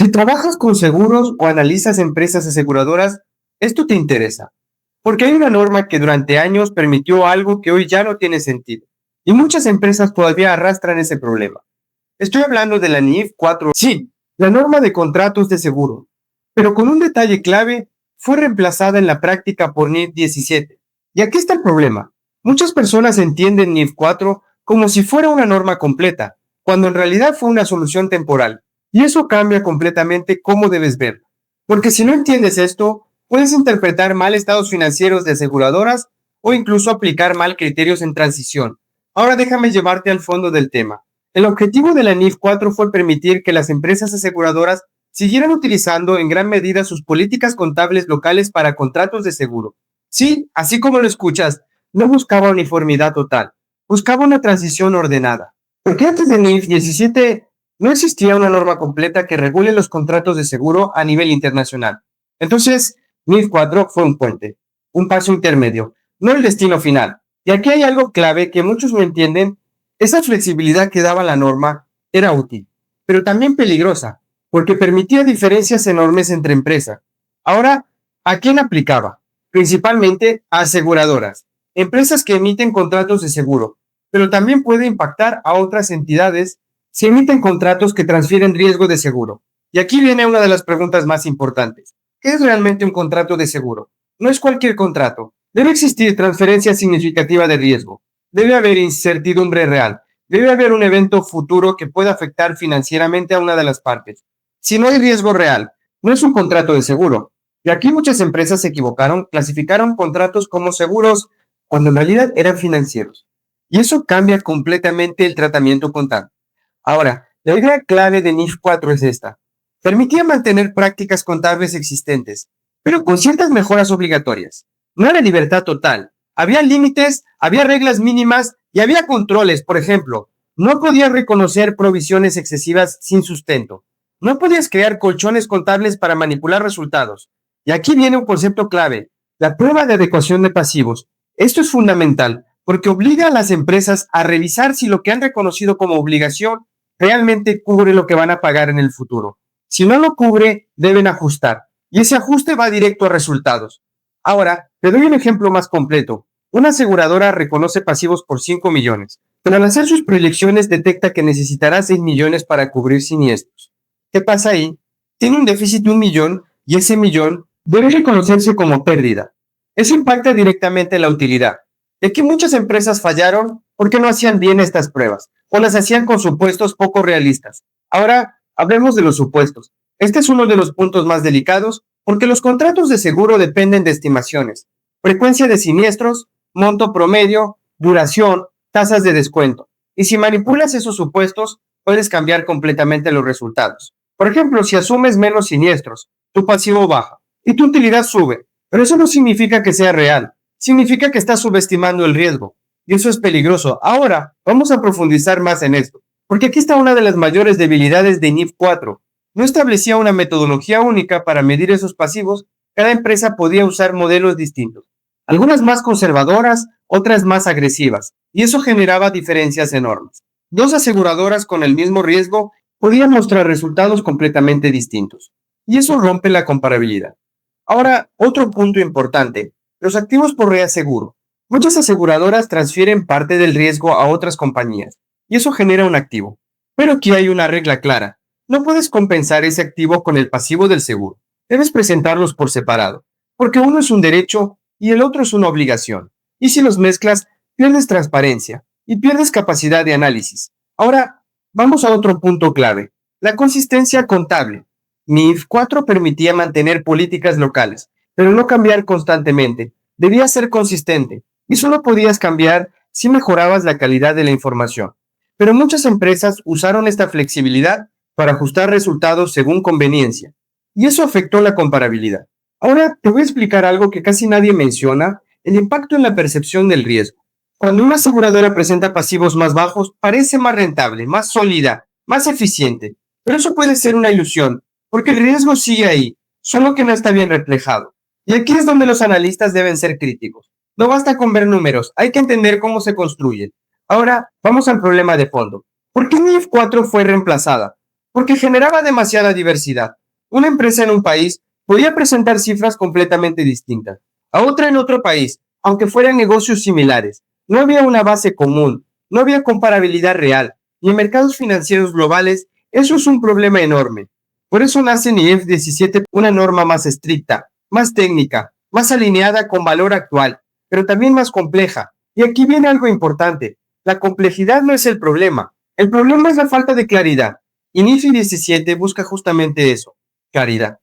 Si trabajas con seguros o analizas empresas aseguradoras, esto te interesa, porque hay una norma que durante años permitió algo que hoy ya no tiene sentido, y muchas empresas todavía arrastran ese problema. Estoy hablando de la NIF 4. Sí, la norma de contratos de seguro, pero con un detalle clave, fue reemplazada en la práctica por NIF 17. Y aquí está el problema. Muchas personas entienden NIF 4 como si fuera una norma completa, cuando en realidad fue una solución temporal. Y eso cambia completamente cómo debes verlo. Porque si no entiendes esto, puedes interpretar mal estados financieros de aseguradoras o incluso aplicar mal criterios en transición. Ahora déjame llevarte al fondo del tema. El objetivo de la NIF 4 fue permitir que las empresas aseguradoras siguieran utilizando en gran medida sus políticas contables locales para contratos de seguro. Sí, así como lo escuchas, no buscaba uniformidad total, buscaba una transición ordenada. Porque antes de NIF 17 no existía una norma completa que regule los contratos de seguro a nivel internacional. Entonces, NIF 4 fue un puente, un paso intermedio, no el destino final. Y aquí hay algo clave que muchos no entienden. Esa flexibilidad que daba la norma era útil, pero también peligrosa, porque permitía diferencias enormes entre empresas. Ahora, ¿a quién aplicaba? Principalmente a aseguradoras, empresas que emiten contratos de seguro, pero también puede impactar a otras entidades si emiten contratos que transfieren riesgo de seguro. Y aquí viene una de las preguntas más importantes. ¿Qué es realmente un contrato de seguro? No es cualquier contrato. Debe existir transferencia significativa de riesgo. Debe haber incertidumbre real. Debe haber un evento futuro que pueda afectar financieramente a una de las partes. Si no hay riesgo real, no es un contrato de seguro. Y aquí muchas empresas se equivocaron, clasificaron contratos como seguros cuando en realidad eran financieros. Y eso cambia completamente el tratamiento contable. Ahora, la idea clave de NIF 4 es esta. Permitía mantener prácticas contables existentes, pero con ciertas mejoras obligatorias. No era libertad total. Había límites, había reglas mínimas y había controles. Por ejemplo, no podías reconocer provisiones excesivas sin sustento. No podías crear colchones contables para manipular resultados. Y aquí viene un concepto clave, la prueba de adecuación de pasivos. Esto es fundamental porque obliga a las empresas a revisar si lo que han reconocido como obligación realmente cubre lo que van a pagar en el futuro. Si no lo cubre, deben ajustar. Y ese ajuste va directo a resultados. Ahora, te doy un ejemplo más completo. Una aseguradora reconoce pasivos por 5 millones, pero al hacer sus proyecciones detecta que necesitará 6 millones para cubrir siniestros. ¿Qué pasa ahí? Tiene un déficit de 1 millón y ese millón debe reconocerse como pérdida. Eso impacta directamente la utilidad. Y aquí muchas empresas fallaron porque no hacían bien estas pruebas o las hacían con supuestos poco realistas. Ahora, hablemos de los supuestos. Este es uno de los puntos más delicados porque los contratos de seguro dependen de estimaciones, frecuencia de siniestros, monto promedio, duración, tasas de descuento. Y si manipulas esos supuestos, puedes cambiar completamente los resultados. Por ejemplo, si asumes menos siniestros, tu pasivo baja y tu utilidad sube, pero eso no significa que sea real, significa que estás subestimando el riesgo. Y eso es peligroso. Ahora, vamos a profundizar más en esto, porque aquí está una de las mayores debilidades de NIF 4. No establecía una metodología única para medir esos pasivos, cada empresa podía usar modelos distintos, algunas más conservadoras, otras más agresivas, y eso generaba diferencias enormes. Dos aseguradoras con el mismo riesgo podían mostrar resultados completamente distintos, y eso rompe la comparabilidad. Ahora, otro punto importante, los activos por reaseguro. Muchas aseguradoras transfieren parte del riesgo a otras compañías, y eso genera un activo. Pero aquí hay una regla clara. No puedes compensar ese activo con el pasivo del seguro. Debes presentarlos por separado, porque uno es un derecho y el otro es una obligación. Y si los mezclas, pierdes transparencia y pierdes capacidad de análisis. Ahora, vamos a otro punto clave, la consistencia contable. NIF 4 permitía mantener políticas locales, pero no cambiar constantemente. Debía ser consistente y solo podías cambiar si mejorabas la calidad de la información. Pero muchas empresas usaron esta flexibilidad para ajustar resultados según conveniencia, y eso afectó la comparabilidad. Ahora te voy a explicar algo que casi nadie menciona, el impacto en la percepción del riesgo. Cuando una aseguradora presenta pasivos más bajos, parece más rentable, más sólida, más eficiente, pero eso puede ser una ilusión, porque el riesgo sigue ahí, solo que no está bien reflejado. Y aquí es donde los analistas deben ser críticos. No basta con ver números, hay que entender cómo se construyen. Ahora, vamos al problema de fondo. ¿Por qué NIF 4 fue reemplazada? porque generaba demasiada diversidad. Una empresa en un país podía presentar cifras completamente distintas a otra en otro país, aunque fueran negocios similares. No había una base común, no había comparabilidad real, y en mercados financieros globales eso es un problema enorme. Por eso nace en IF 17 una norma más estricta, más técnica, más alineada con valor actual, pero también más compleja. Y aquí viene algo importante. La complejidad no es el problema es la falta de claridad. Y NIF 17 busca justamente eso, claridad.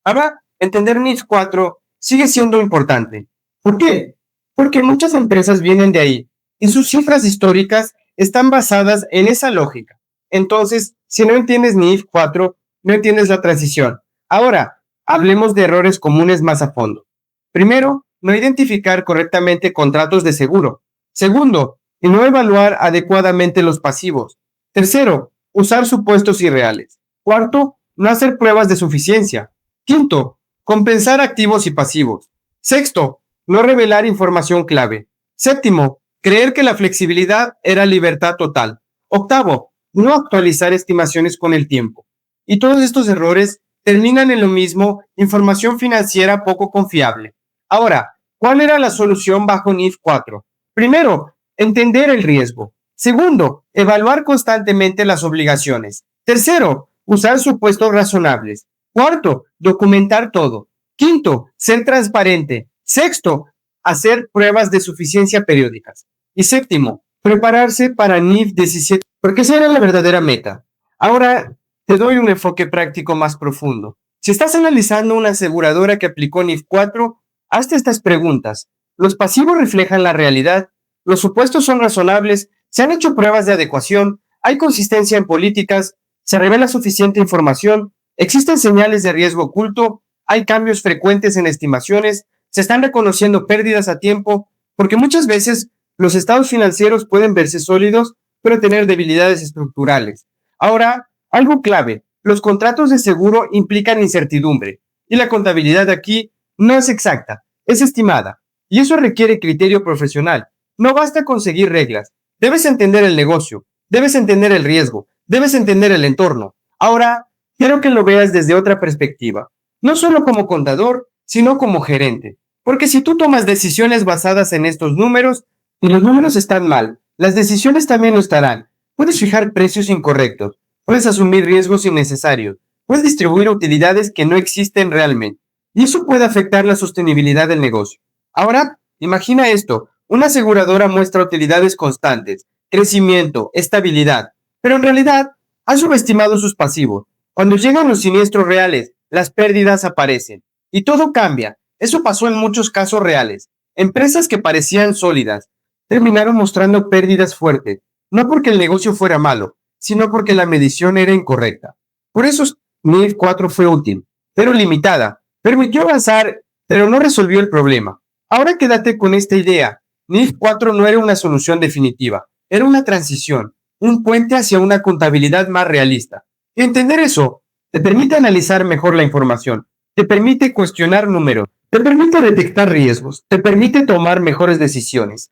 Ahora, entender NIF 4 sigue siendo importante. ¿Por qué? Porque muchas empresas vienen de ahí y sus cifras históricas están basadas en esa lógica. Entonces, si no entiendes NIF 4, no entiendes la transición. Ahora, hablemos de errores comunes más a fondo. Primero, no identificar correctamente contratos de seguro. Segundo, no evaluar adecuadamente los pasivos. Tercero, usar supuestos irreales. Cuarto, no hacer pruebas de suficiencia. Quinto, compensar activos y pasivos. Sexto, no revelar información clave. Séptimo, creer que la flexibilidad era libertad total. Octavo, no actualizar estimaciones con el tiempo. Y todos estos errores terminan en lo mismo, información financiera poco confiable. Ahora, ¿cuál era la solución bajo NIF 4? Primero, entender el riesgo. Segundo, evaluar constantemente las obligaciones. Tercero, usar supuestos razonables. Cuarto, documentar todo. Quinto, ser transparente. Sexto, hacer pruebas de suficiencia periódicas. Y séptimo, prepararse para NIF 17, porque esa era la verdadera meta. Ahora te doy un enfoque práctico más profundo. Si estás analizando una aseguradora que aplicó NIF 4, hazte estas preguntas. ¿Los pasivos reflejan la realidad? ¿Los supuestos son razonables? ¿Se han hecho pruebas de adecuación? ¿Hay consistencia en políticas? ¿Se revela suficiente información? ¿Existen señales de riesgo oculto? ¿Hay cambios frecuentes en estimaciones? ¿Se están reconociendo pérdidas a tiempo? Porque muchas veces los estados financieros pueden verse sólidos, pero tener debilidades estructurales. Ahora, algo clave, los contratos de seguro implican incertidumbre y la contabilidad aquí no es exacta, es estimada. Y eso requiere criterio profesional. No basta con seguir reglas. Debes entender el negocio, debes entender el riesgo, debes entender el entorno. Ahora, quiero que lo veas desde otra perspectiva. No solo como contador, sino como gerente. Porque si tú tomas decisiones basadas en estos números, y los números están mal, las decisiones también lo estarán. Puedes fijar precios incorrectos, puedes asumir riesgos innecesarios, puedes distribuir utilidades que no existen realmente. Y eso puede afectar la sostenibilidad del negocio. Ahora, imagina esto. Una aseguradora muestra utilidades constantes, crecimiento, estabilidad, pero en realidad ha subestimado sus pasivos. Cuando llegan los siniestros reales, las pérdidas aparecen. Y todo cambia. Eso pasó en muchos casos reales. Empresas que parecían sólidas terminaron mostrando pérdidas fuertes, no porque el negocio fuera malo, sino porque la medición era incorrecta. Por eso NIF 4 fue útil, pero limitada. Permitió avanzar, pero no resolvió el problema. Ahora quédate con esta idea. NIF 4 no era una solución definitiva, era una transición, un puente hacia una contabilidad más realista. Y entender eso te permite analizar mejor la información, te permite cuestionar números, te permite detectar riesgos, te permite tomar mejores decisiones.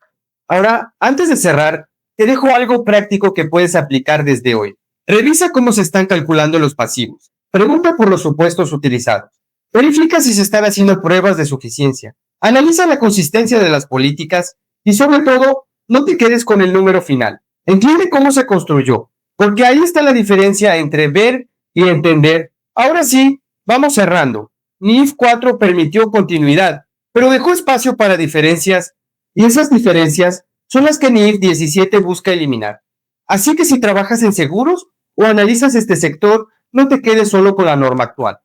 Ahora, antes de cerrar, te dejo algo práctico que puedes aplicar desde hoy. Revisa cómo se están calculando los pasivos. Pregunta por los supuestos utilizados. Verifica si se están haciendo pruebas de suficiencia. Analiza la consistencia de las políticas y sobre todo, no te quedes con el número final. Entiende cómo se construyó, porque ahí está la diferencia entre ver y entender. Ahora sí, vamos cerrando. NIF 4 permitió continuidad, pero dejó espacio para diferencias, y esas diferencias son las que NIF 17 busca eliminar. Así que si trabajas en seguros o analizas este sector, no te quedes solo con la norma actual.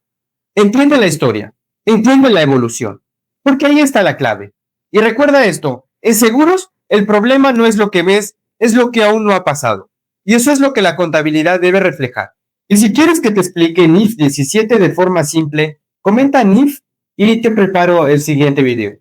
Entiende la historia, entiende la evolución, porque ahí está la clave. Y recuerda esto, en seguros el problema no es lo que ves, es lo que aún no ha pasado. Y eso es lo que la contabilidad debe reflejar. Y si quieres que te explique NIF 17 de forma simple, comenta NIF y te preparo el siguiente video.